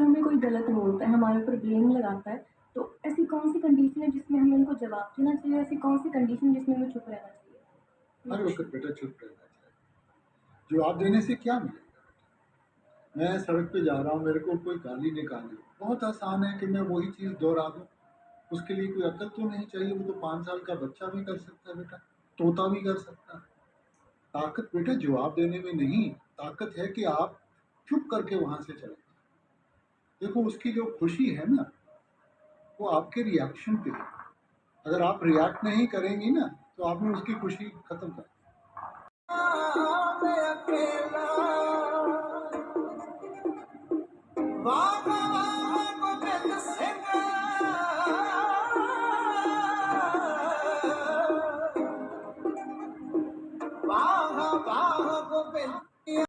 हमें कोई गलत बोलता है, हमारे ऊपर ब्लेम लगाता है, तो ऐसी कौन-सी कंडीशन है जिसमें हमें उनको जवाब देना चाहिए? ऐसी कौन-सी कंडीशन जिसमें हमें चुप रहना चाहिए? हर वक़्त बेटा चुप रहना चाहिए। जवाब देने से क्या मिलेगा? मैं सड़क पे जा रहा हूँ, मेरे को कोई गाली निकाले, बहुत आसान है कि मैं वही चीज़ दोहरा दूँ। उसके लिए कोई अकल तो नहीं चाहिए, वो तो 5 साल का बच्चा भी कर सकता है बेटा, तोता भी कर सकता है। ताकत बेटा जवाब देने में नहीं, ताकत है कि आप चुप करके वहाँ से चले जाएँ। देखो उसकी जो खुशी है ना, वो आपके रिएक्शन पे है। अगर आप रिएक्ट नहीं करेंगी ना, तो आपने उसकी खुशी खत्म कर दी।